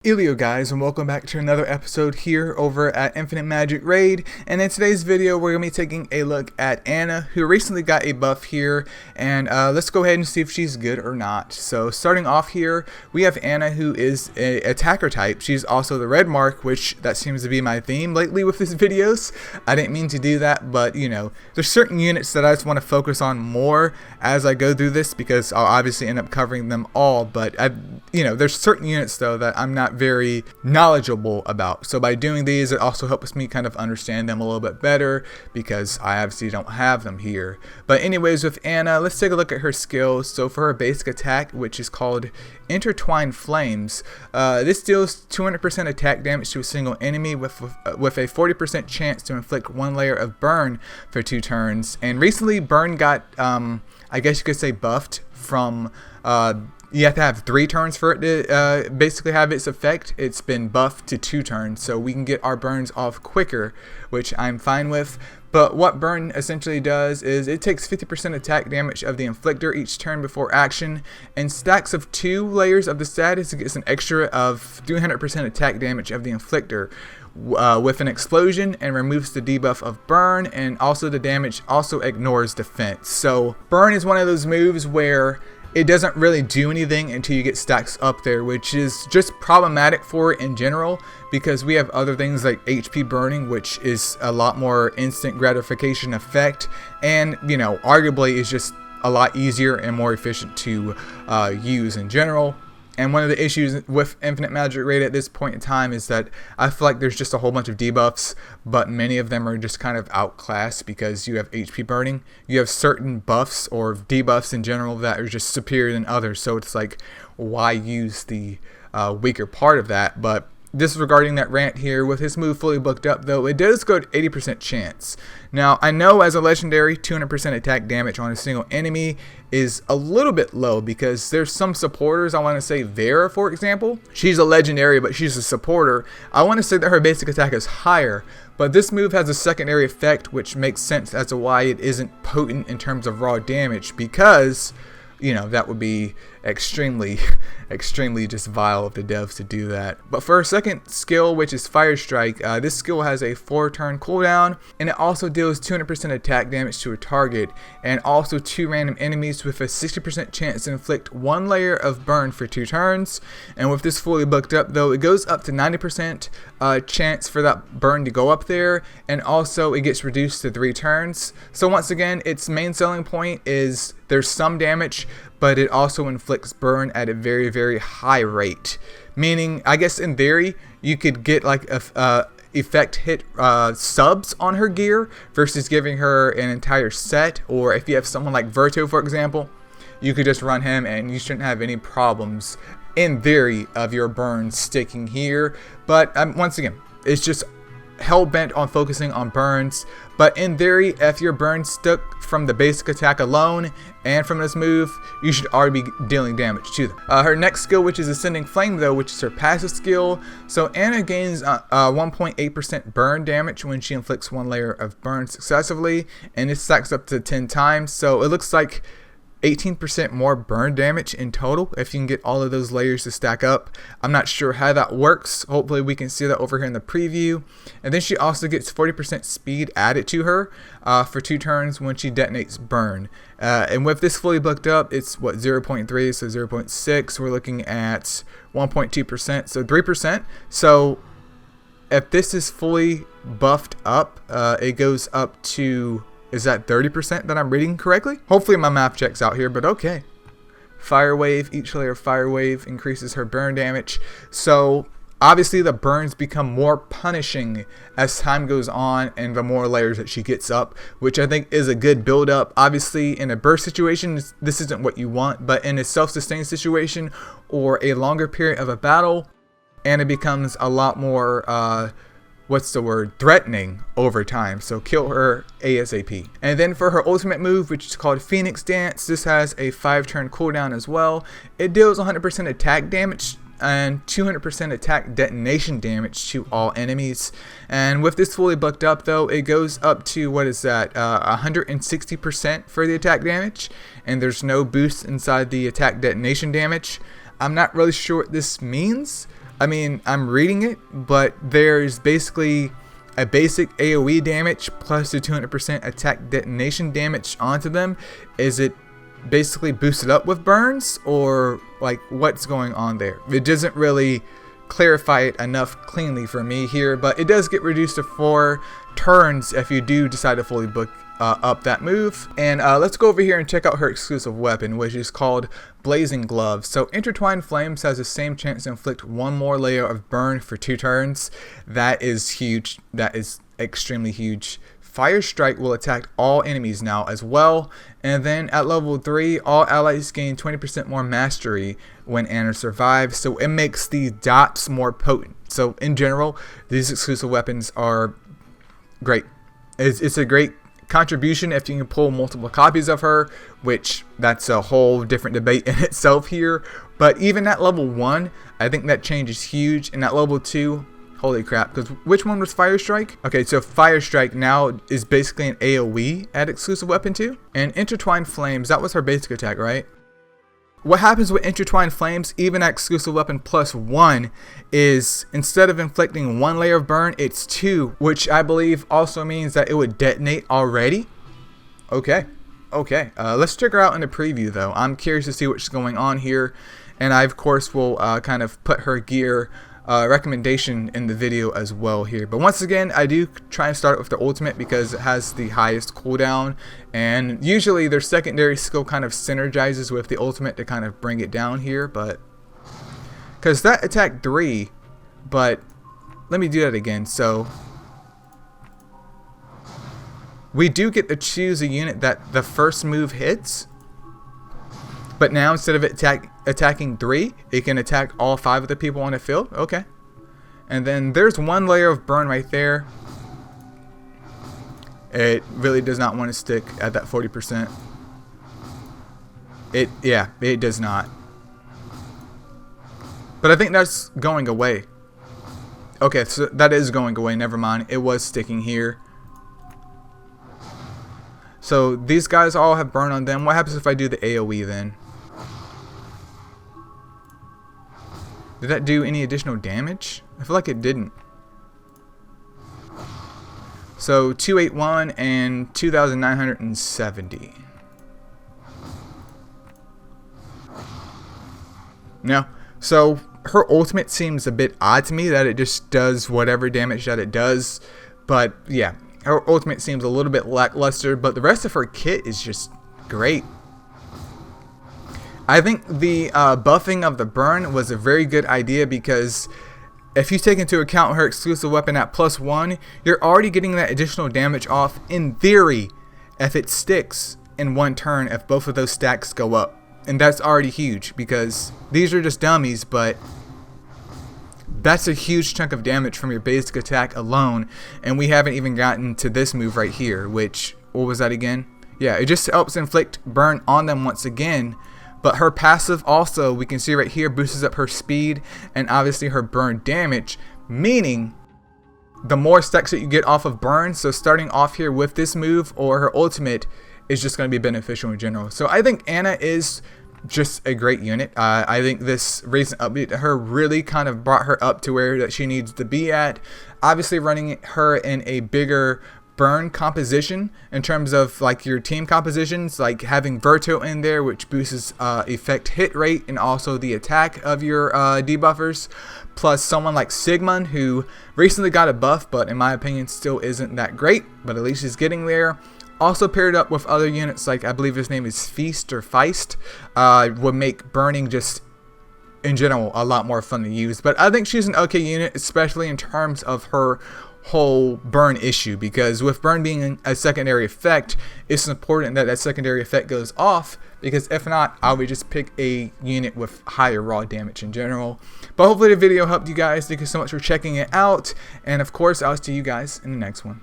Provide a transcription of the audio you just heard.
Elio guys, and welcome back to another episode here over at Infinite Magicraid. And in today's video we're going to be taking a look at Anna, who recently got a buff here, and let's go ahead and see if she's good or not. So starting off here, we have Anna, who is an attacker type. She's also the red mark, which that seems to be my theme lately with these videos. I didn't mean to do that, but you know, there's certain units that I just want to focus on more as I go through this, because I'll obviously end up covering them all, but there's certain units though that I'm not very knowledgeable about. So by doing these, it also helps me kind of understand them a little bit better, because I obviously don't have them here. But anyways, with Anna, let's take a look at her skills. So for her basic attack, which is called Intertwined Flames, this deals 200% attack damage to a single enemy with a 40% chance to inflict one layer of burn for 2 turns. And recently burn got I guess you could say buffed from you have to have 3 turns for it to basically have its effect. It's been buffed to 2 turns, so we can get our burns off quicker, which I'm fine with. But what burn essentially does is it takes 50% attack damage of the inflictor each turn before action, and stacks of 2 layers of the status, it gets an extra of 300% attack damage of the inflictor with an explosion, and removes the debuff of burn, and also the damage also ignores defense. So burn is one of those moves where it doesn't really do anything until you get stacks up there, which is just problematic for it in general, because we have other things like HP burning, which is a lot more instant gratification effect, and you know, arguably is just a lot easier and more efficient to use in general. And one of the issues with Infinite Magicraid at this point in time is that I feel like there's just a whole bunch of debuffs, but many of them are just kind of outclassed because you have HP burning. You have certain buffs or debuffs in general that are just superior than others, so it's like, why use the weaker part of that? But disregarding that rant here, with his move fully booked up though, it does go to 80% chance. Now I know as a legendary, 200% attack damage on a single enemy is a little bit low, because there's some supporters, I want to say Vera for example, she's a legendary but she's a supporter. I want to say that her basic attack is higher, but this move has a secondary effect which makes sense as to why it isn't potent in terms of raw damage, because you know, that would be extremely just vile of the devs to do that. But for our second skill, which is Fire Strike, this skill has a 4-turn cooldown, and it also deals 200% attack damage to a target, and also 2 random enemies with a 60% chance to inflict 1 layer of burn for 2 turns. And with this fully booked up though, it goes up to 90% chance for that burn to go up there, and also it gets reduced to 3 turns. So once again, its main selling point is there's some damage, but it also inflicts burn at a very, very high rate. Meaning, I guess in theory, you could get like a effect hit subs on her gear versus giving her an entire set. Or if you have someone like Verto, for example, you could just run him and you shouldn't have any problems, in theory, of your burn sticking here. But once again, it's just hell-bent on focusing on burns. But in theory, if your burn stuck from the basic attack alone and from this move, you should already be dealing damage to them. Her next skill, which is Ascending Flame though, which is her passive skill. So Anna gains 1.8% burn damage when she inflicts 1 layer of burn successively, and it stacks up to 10 times. So it looks like 18% more burn damage in total if you can get all of those layers to stack up. I'm not sure how that works. Hopefully we can see that over here in the preview. And then she also gets 40% speed added to her for 2 turns when she detonates burn. And with this fully booked up, it's what, 0.3, so 0.6. We're looking at 1.2%, so 3%. So if this is fully buffed up, it goes up to, is that 30% that I'm reading correctly? Hopefully my math checks out here, but okay. Fire Wave, each layer of Fire Wave increases her burn damage. So obviously the burns become more punishing as time goes on and the more layers that she gets up, which I think is a good build up. Obviously in a burst situation, this isn't what you want, but in a self-sustained situation or a longer period of a battle, and it becomes a lot more threatening over time. So kill her ASAP. And then for her ultimate move, which is called Phoenix Dance, this has a 5-turn cooldown as well. It deals 100% attack damage and 200% attack detonation damage to all enemies. And with this fully booked up though, it goes up to, what is that, 160% for the attack damage, and there's no boost inside the attack detonation damage. I'm not really sure what this means. I mean, I'm reading it, but there's basically a basic AoE damage plus the 200% attack detonation damage onto them. Is it basically boosted up with burns, or like what's going on there? It doesn't really clarify it enough cleanly for me here, but it does get reduced to 4 turns if you do decide to fully book up that move. And let's go over here and check out her exclusive weapon, which is called Blazing Gloves. So Intertwined Flames has the same chance to inflict 1 more layer of burn for 2 turns. That is huge. That is extremely huge. Fire Strike will attack all enemies now as well. And then at level 3, all allies gain 20% more mastery when Ana survives. So it makes the dots more potent. So in general, these exclusive weapons are great. It's a great contribution if you can pull multiple copies of her, which that's a whole different debate in itself here. But even at level 1, I think that change is huge. And at level 2, holy crap, because which one was Fire Strike? Okay, so Fire Strike now is basically an AoE at exclusive weapon 2. And Intertwined Flames, that was her basic attack, right? What happens with Intertwined Flames, even at exclusive weapon +1, is instead of inflicting 1 layer of burn, it's 2, which I believe also means that it would detonate already. Okay, let's check her out in the preview though. I'm curious to see what's going on here, and I of course will kind of put her gear recommendation in the video as well here. But once again, I do try and start with the ultimate because it has the highest cooldown, and usually their secondary skill kind of synergizes with the ultimate to kind of bring it down here. But because that attacked 3, but let me do that again. So we do get to choose a unit that the first move hits, but now instead of it attacking 3, it can attack all 5 of the people on the field. Okay. And then there's 1 layer of burn right there. It really does not want to stick at that 40%. It does not. But I think that's going away. Okay, so that is going away. Never mind. It was sticking here. So these guys all have burn on them. What happens if I do the AoE then? Did that do any additional damage? I feel like it didn't. So 281 and 2,970. No. So her ultimate seems a bit odd to me, that it just does whatever damage that it does. But yeah, her ultimate seems a little bit lackluster, but the rest of her kit is just great. I think the buffing of the burn was a very good idea, because if you take into account her exclusive weapon at +1, you're already getting that additional damage off in theory if it sticks in 1 turn, if both of those stacks go up. And that's already huge, because these are just dummies, but that's a huge chunk of damage from your basic attack alone. And we haven't even gotten to this move right here, which, what was that again? Yeah, it just helps inflict burn on them once again. But her passive also, we can see right here, boosts up her speed and obviously her burn damage, meaning the more stacks that you get off of burn, so starting off here with this move or her ultimate is just going to be beneficial in general. So I think Ana is just a great unit. I think this recent update to her really kind of brought her up to where that she needs to be at. Obviously running her in a bigger burn composition in terms of like your team compositions, like having Verto in there, which boosts effect hit rate and also the attack of your debuffers, plus someone like Sigmund, who recently got a buff but in my opinion still isn't that great, but at least he's getting there. Also paired up with other units like, I believe his name is Feast or Feist, would make burning just in general a lot more fun to use. But I think she's an okay unit, especially in terms of her whole burn issue, because with burn being a secondary effect, it's important that that secondary effect goes off, because if not, I would just pick a unit with higher raw damage in general. But hopefully the video helped you guys. Thank you so much for checking it out, and of course I'll see you guys in the next one.